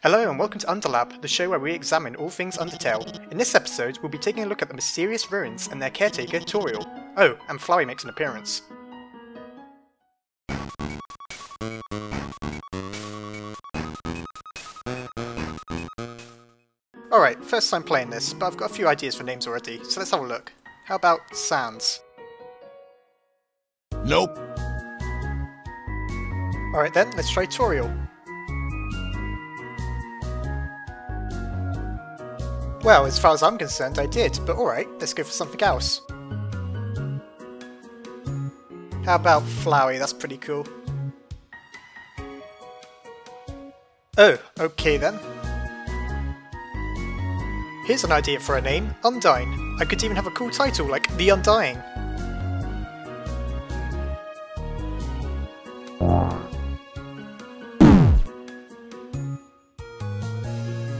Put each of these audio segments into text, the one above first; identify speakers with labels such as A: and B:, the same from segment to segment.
A: Hello and welcome to Underlab, the show where we examine all things Undertale. In this episode, we'll be taking a look at the mysterious ruins and their caretaker, Toriel. Oh, and Flowey makes an appearance. Alright, first time playing this, but I've got a few ideas for names already, so let's have a look. How about Sans?
B: Nope.
A: Alright then, let's try Toriel. Well, as far as I'm concerned, I did, but alright, let's go for something else. How about Flowey? That's pretty cool. Oh, okay then. Here's an idea for a name, Undyne. I could even have a cool title like The Undying.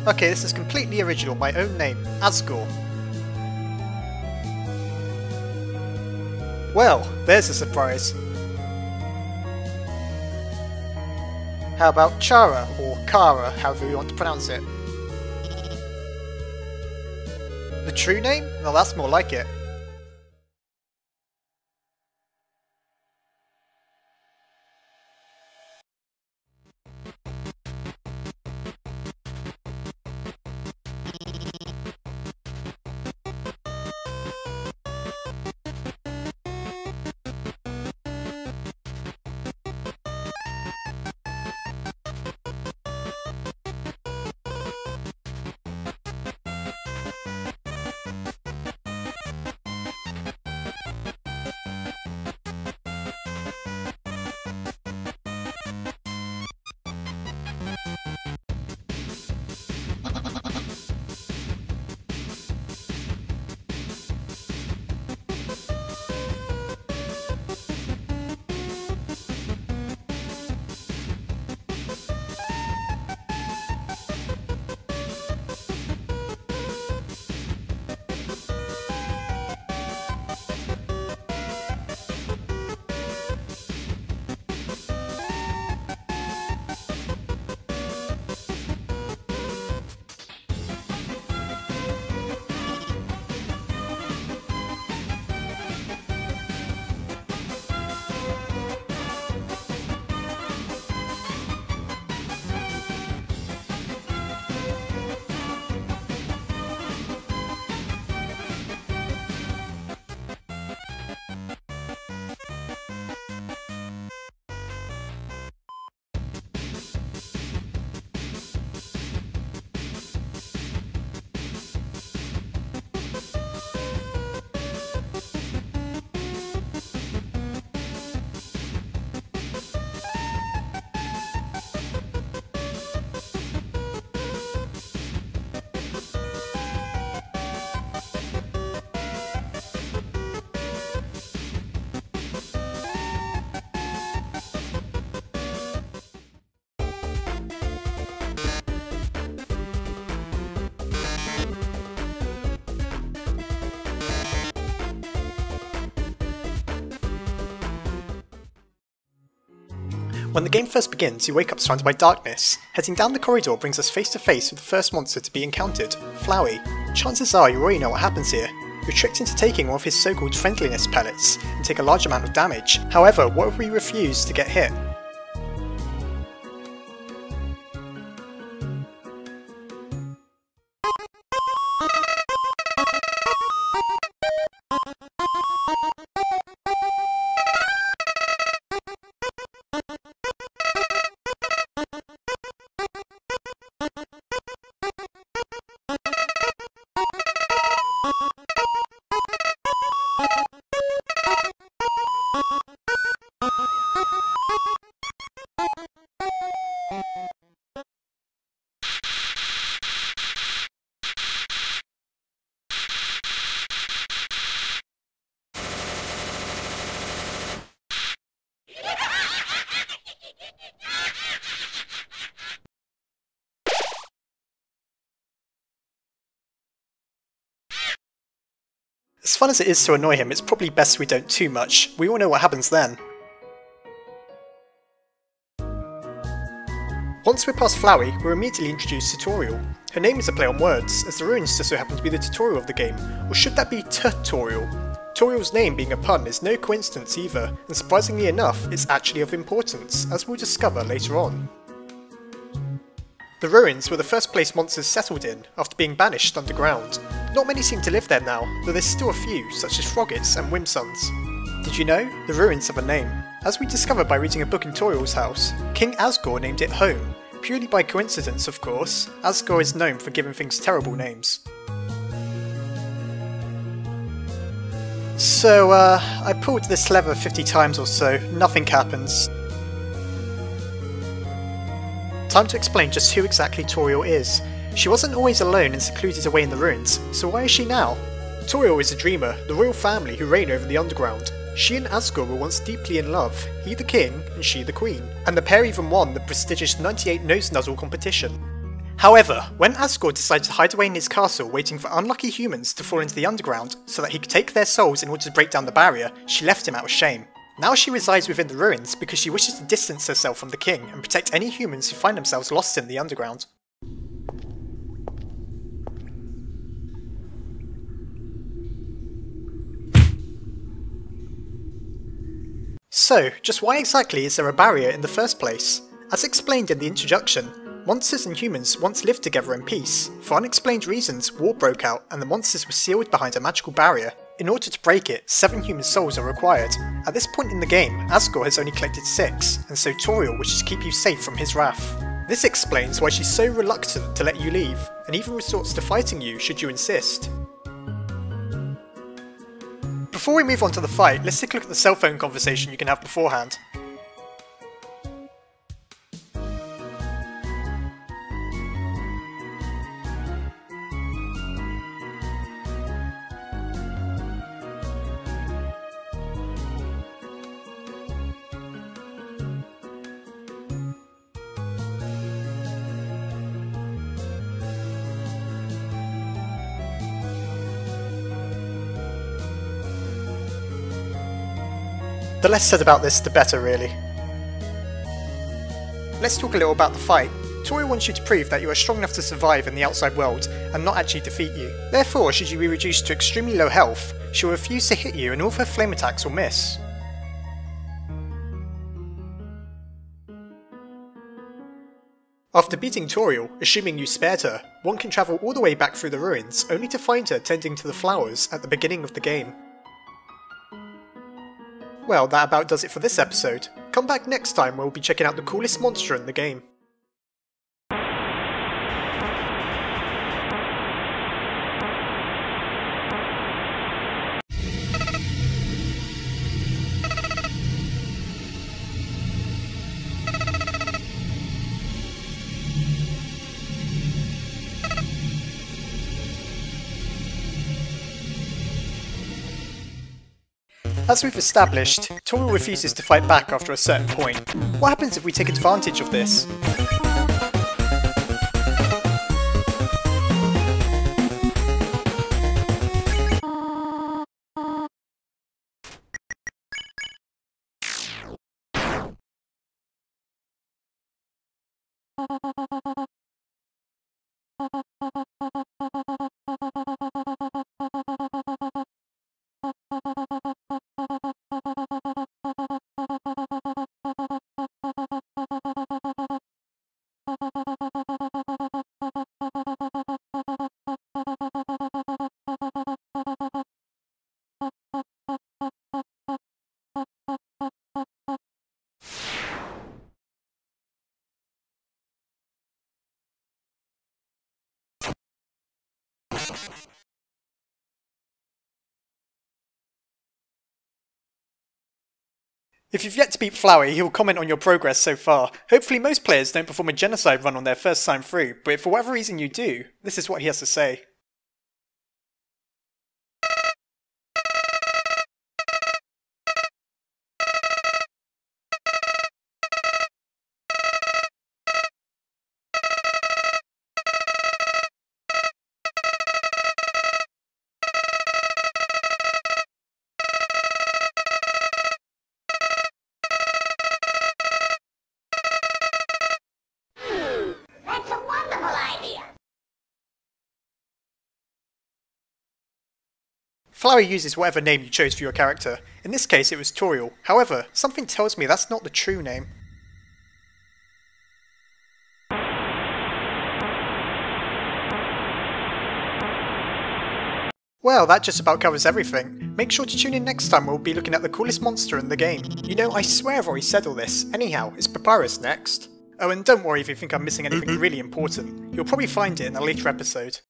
A: Okay, this is completely original, my own name, Asgore. Well, there's a surprise. How about Chara, or Kara, however you want to pronounce it? The true name? Well, that's more like it. When the game first begins, you wake up surrounded by darkness. Heading down the corridor brings us face to face with the first monster to be encountered, Flowey. Chances are you already know what happens here. You're tricked into taking one of his so-called friendliness pellets, and take a large amount of damage. However, what if we refuse to get hit? As fun as it is to annoy him, it's probably best we don't too much. We all know what happens then. Once we're past Flowey, we're immediately introduced to Toriel. Her name is a play on words, as the ruins just so happen to be the tutorial of the game, or should that be tutorial? Toriel's name being a pun is no coincidence either, and surprisingly enough, it's actually of importance, as we'll discover later on. The ruins were the first place monsters settled in, after being banished underground. Not many seem to live there now, though there's still a few, such as Froggets and Whimsuns. Did you know? The ruins have a name. As we discover by reading a book in Toriel's house, King Asgore named it home. Purely by coincidence, of course. Asgore is known for giving things terrible names. So, I pulled this lever 50 times or so, nothing happens. Time to explain just who exactly Toriel is. She wasn't always alone and secluded away in the ruins, so why is she now? Toriel is a dreamer, the royal family who reign over the underground. She and Asgore were once deeply in love, he the king and she the queen, and the pair even won the prestigious 98 Nose Nuzzle competition. However, when Asgore decided to hide away in his castle waiting for unlucky humans to fall into the underground so that he could take their souls in order to break down the barrier, she left him out of shame. Now she resides within the ruins because she wishes to distance herself from the king and protect any humans who find themselves lost in the underground. So, just why exactly is there a barrier in the first place? As explained in the introduction, monsters and humans once lived together in peace. For unexplained reasons, war broke out and the monsters were sealed behind a magical barrier. In order to break it, 7 human souls are required. At this point in the game, Asgore has only collected 6, and so Toriel wishes to keep you safe from his wrath. This explains why she's so reluctant to let you leave, and even resorts to fighting you should you insist. Before we move on to the fight, let's take a look at the cell phone conversation you can have beforehand. The less said about this, the better, really. Let's talk a little about the fight. Toriel wants you to prove that you are strong enough to survive in the outside world, and not actually defeat you. Therefore, should you be reduced to extremely low health, she will refuse to hit you and all of her flame attacks will miss. After beating Toriel, assuming you spared her, one can travel all the way back through the ruins, only to find her tending to the flowers at the beginning of the game. Well, that about does it for this episode. Come back next time where we'll be checking out the coolest monster in the game. As we've established, Toriel refuses to fight back after a certain point. What happens if we take advantage of this? If you've yet to beat Flowey, he'll comment on your progress so far. Hopefully most players don't perform a genocide run on their first time through, but if for whatever reason you do, this is what he has to say. Flowey uses whatever name you chose for your character. In this case it was Toriel, however, something tells me that's not the true name. Well, that just about covers everything. Make sure to tune in next time where we'll be looking at the coolest monster in the game. You know, I swear I've already said all this. Anyhow, it's Papyrus next. Oh, and don't worry if you think I'm missing anything really important. You'll probably find it in a later episode.